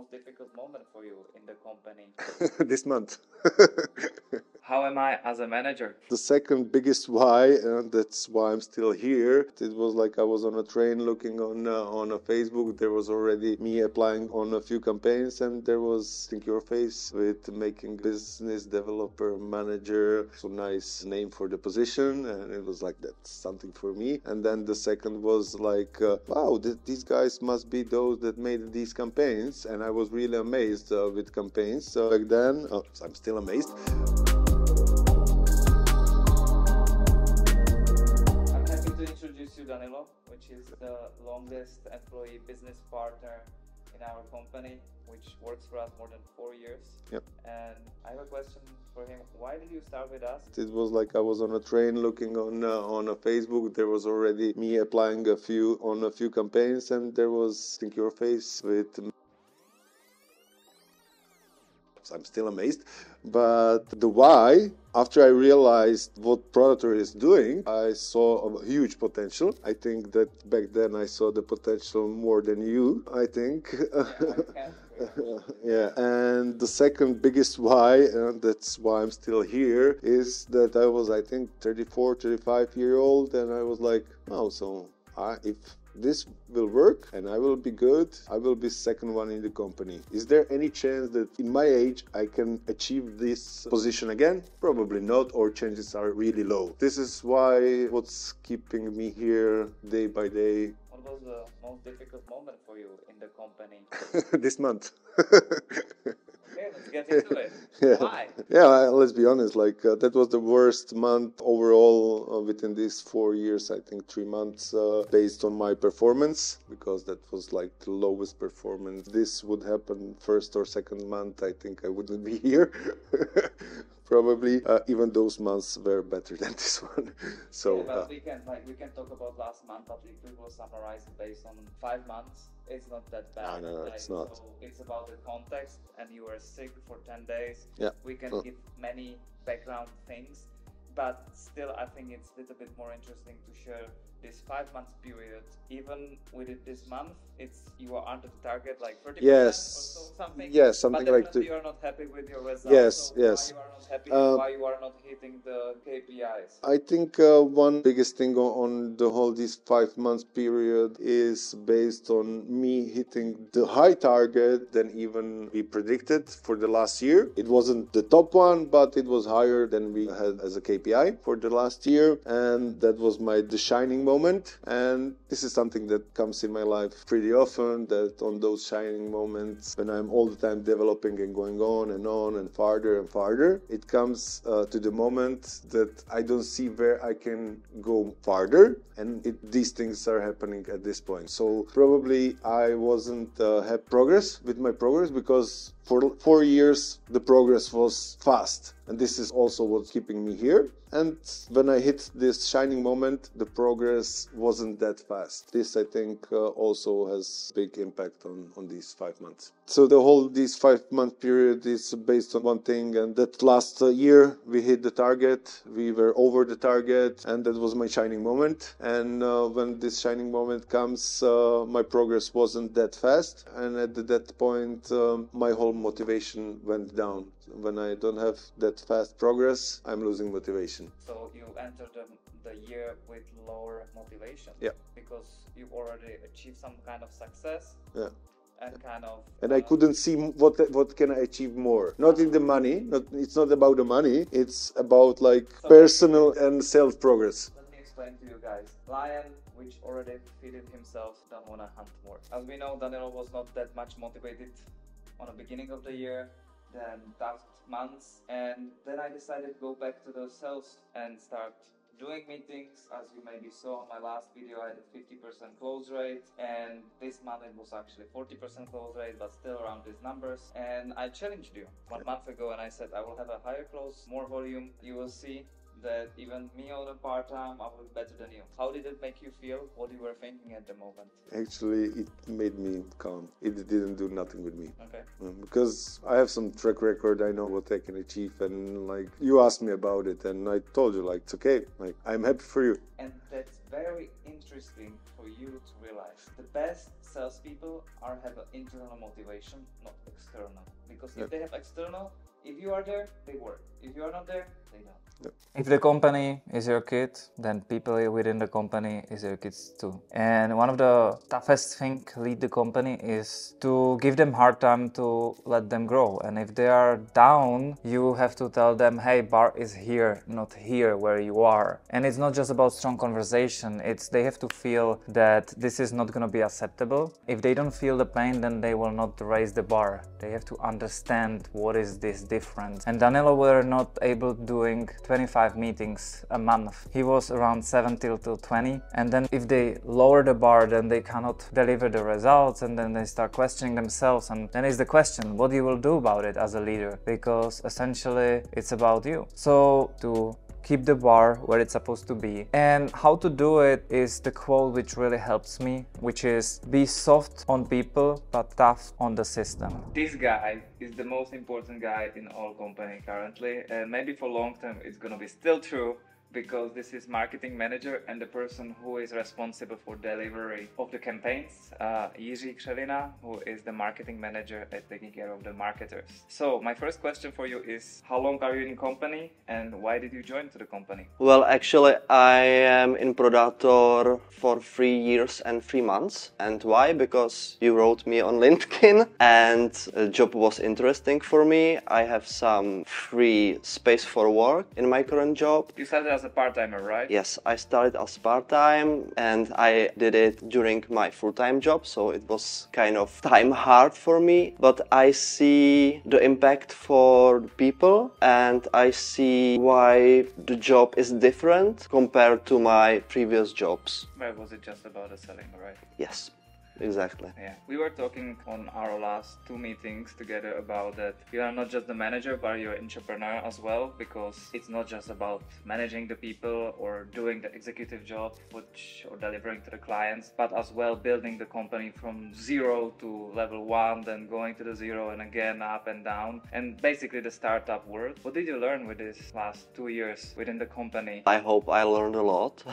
most difficult moment for you in the company? This month. How am I as a manager? The second biggest why, and that's why I'm still here. It was like I was on a train looking on a Facebook. There was already me applying on a few campaigns, and there was Think Your Face with making business developer manager. So nice name for the position, and it was like that's something for me. And then the second was like, wow, these guys must be those that made these campaigns, and I was really amazed with campaigns. So back then, I'm still amazed. Introduce you Danilo, which is the longest employee business partner in our company, which works for us more than 4 years. Yep. And I have a question for him. Why did you start with us? It was like I was on a train looking on a Facebook. There was already me applying on a few campaigns, and there was Think Your Face with. I'm still amazed. But the why, after I realized what Predator is doing, I saw a huge potential. I think that back then I saw the potential more than you, I think. Yeah, and the second biggest why, and that's why I'm still here, is that I was, I think, 34, 35-year-old, and I was like, oh, so if this will work and I will be good, I will be second one in the company. Is there any chance that in my age I can achieve this position again? Probably not, or chances are really low. This is why what's keeping me here day by day. What was the most difficult moment for you in the company? This month. Okay, let's get into it. Yeah. Why? Yeah, let's be honest, like that was the worst month overall within these 4 years, I think 3 months, based on my performance, because that was like the lowest performance. This would happen first or second month, I think I wouldn't be here. Probably even those months were better than this one. So yeah, but we can talk about last month, but if we will summarize it based on 5 months, it's not that bad. No, it's not. So it's about the context, and you were sick for 10 days. Yeah. We can give many background things, but still I think it's a little bit more interesting to share this 5 months period. Even with it this month, you are under the target like 30% yes. or so, something. Yes, something but like that. You are not happy with your results. Yes, so yes. Why you are not happy? Why you are not hitting the KPIs? I think one biggest thing on the whole this 5 months period is based on me hitting the high target than even we predicted for the last year. It wasn't the top one, but it was higher than we had as a KPI for the last year, and that was the shining moment. And this is something that comes in my life pretty often, that on those shining moments when I'm all the time developing and going on and farther, it comes to the moment that I don't see where I can go farther, and these things are happening at this point. So probably I wasn't had progress with my progress, because for 4 years the progress was fast, and this is also what's keeping me here. And when I hit this shining moment, the progress wasn't that fast. This, I think, also has big impact on these 5 months. So this 5 month period is based on one thing, and that last year we hit the target, we were over the target, and that was my shining moment. And when this shining moment comes, my progress wasn't that fast, and at that point my whole motivation went down. When I don't have that fast progress, I'm losing motivation. So you entered the year with lower motivation. Yeah. Because you already achieved some kind of success. Yeah. And I couldn't see what can I achieve more. Not in the money. It's not about the money. It's about like personal and self progress. Let me explain to you guys. Lion, which already defeated himself, don't want to hunt more. As we know, Danilo was not that much motivated on the beginning of the year. Then tough months, and then I decided to go back to the sales and start doing meetings. As you maybe saw on my last video, I had a 50% close rate, and this month it was actually 40% close rate, but still around these numbers. And I challenged you 1 month ago, and I said I will have a higher close, more volume. You will see that even me on a part-time, I will be better than you. How did it make you feel? What you were thinking at the moment? Actually, it made me calm. It didn't do nothing with me. Okay. Because I have some track record, I know what I can achieve, and like you asked me about it, and I told you like it's okay. Like I'm happy for you. And that's very interesting for you to realize. The best salespeople have an internal motivation, not external. Because if Yeah. they have external, if you are there, they work. If you are not there, they don't. If the company is your kid, then people within the company is your kids too. And one of the toughest thing lead the company is to give them hard time to let them grow. And if they are down, you have to tell them, hey, bar is here, not here where you are. And it's not just about strong conversation. It's they have to feel that this is not going to be acceptable. If they don't feel the pain, then they will not raise the bar. They have to understand what is this difference. And Danilo were not able doing 25 meetings a month. He was around 7 till 20. And then if they lower the bar, then they cannot deliver the results, and then they start questioning themselves. And then is the question, what you will do about it as a leader? Because essentially it's about you. So to keep the bar where it's supposed to be. And how to do it is the quote which really helps me, which is be soft on people but tough on the system. This guy is the most important guy in all company currently, and maybe for long term it's gonna be still true, because this is marketing manager and the person who is responsible for delivery of the campaigns, Jiri, who is the marketing manager at taking care of the marketers. So my first question for you is, how long are you in company and why did you join to the company? Well, actually, I am in Predator for 3 years and 3 months. And why? Because you wrote me on LinkedIn and the job was interesting for me. I have some free space for work in my current job. You started as a part-timer, right? Yes, I started as part-time and I did it during my full-time job, so it was kind of time hard for me. But I see the impact for people and I see why the job is different compared to my previous jobs. Where was it just about the selling, right? Yes. Exactly. Yeah, we were talking on our last 2 meetings together about that you are not just the manager, but you're an entrepreneur as well, because it's not just about managing the people or doing the executive job or delivering to the clients, but as well building the company from 0 to level 1, then going to the 0 and again up and down, and basically the startup world. What did you learn with this last 2 years within the company? I hope I learned a lot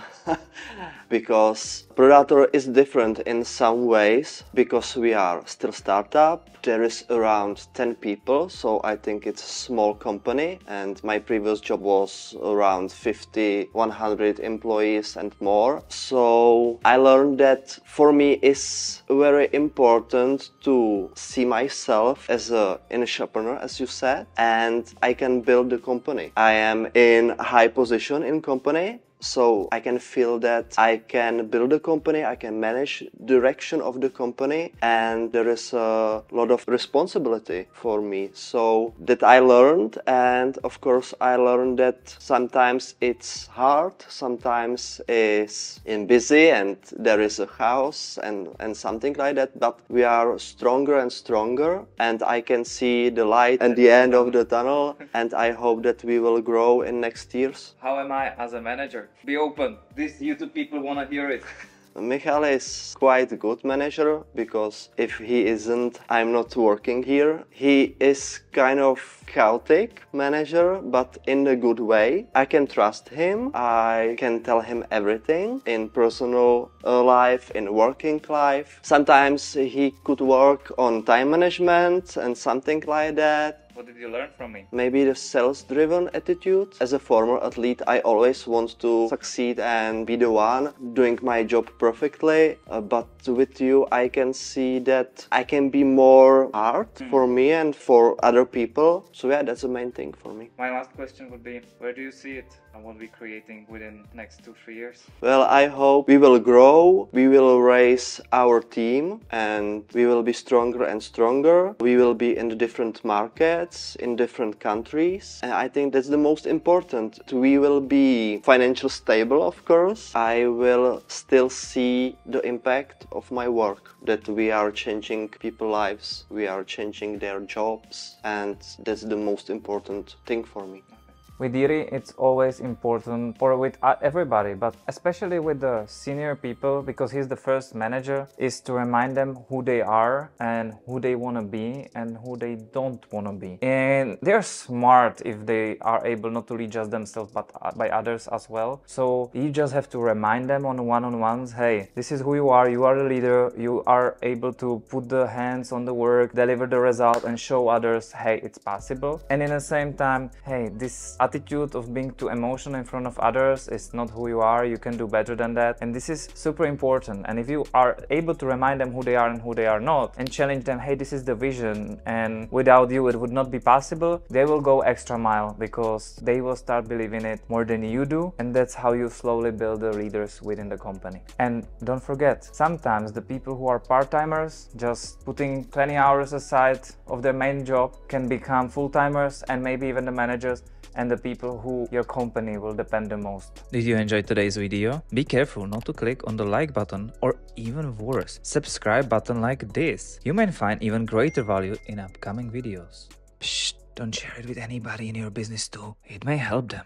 because Predator is different in some ways, because we are still startup. There is around 10 people, so I think it's a small company, and my previous job was around 50, 100 employees and more. So I learned that for me it's very important to see myself as an entrepreneur, as you said, and I can build the company. I am in a high position in company, so I can feel that I can build a company, I can manage direction of the company, and there is a lot of responsibility for me. So that I learned, and of course I learned that sometimes it's hard, sometimes it's busy and there is a chaos and something like that, but we are stronger and stronger, and I can see the light at the end of the tunnel, and I hope that we will grow in next years. How am I as a manager? Be open. These YouTube people want to hear it. Michal is quite a good manager, because if he isn't, I'm not working here. He is kind of chaotic manager, but in a good way. I can trust him. I can tell him everything in personal life, in working life. Sometimes he could work on time management and something like that. What did you learn from me? Maybe the sales-driven attitude. As a former athlete, I always want to succeed and be the one doing my job perfectly. But with you, I can see that I can be more hard for me and for other people. So yeah, that's the main thing for me. My last question would be, where do you see it and what we're creating within the next 2-3 years? Well, I hope we will grow, we will raise our team, and we will be stronger and stronger. We will be in the different markets, in different countries. And I think that's the most important. We will be financially stable, of course. I will still see the impact of my work, that we are changing people's lives, we are changing their jobs, and that's the most important thing for me. With Jiri, it's always important, or with everybody, but especially with the senior people, because he's the first manager, is to remind them who they are and who they want to be and who they don't want to be. And they're smart if they are able not to lead just themselves but by others as well. So you just have to remind them on one-on-ones, hey, this is who you are the leader, you are able to put the hands on the work, deliver the result and show others, hey, it's possible. And in the same time, hey, this attitude of being too emotional in front of others is not who you are, you can do better than that. And this is super important. And if you are able to remind them who they are and who they are not, and challenge them, hey, this is the vision and without you it would not be possible, they will go extra mile because they will start believing it more than you do. And that's how you slowly build the leaders within the company. And don't forget, sometimes the people who are part-timers, just putting 20 hours aside of their main job, can become full-timers and maybe even the managers and the people who your company will depend the most. Did you enjoy today's video? Be careful not to click on the like button or even worse, subscribe button like this. You might find even greater value in upcoming videos. Psst, don't share it with anybody in your business too. It may help them.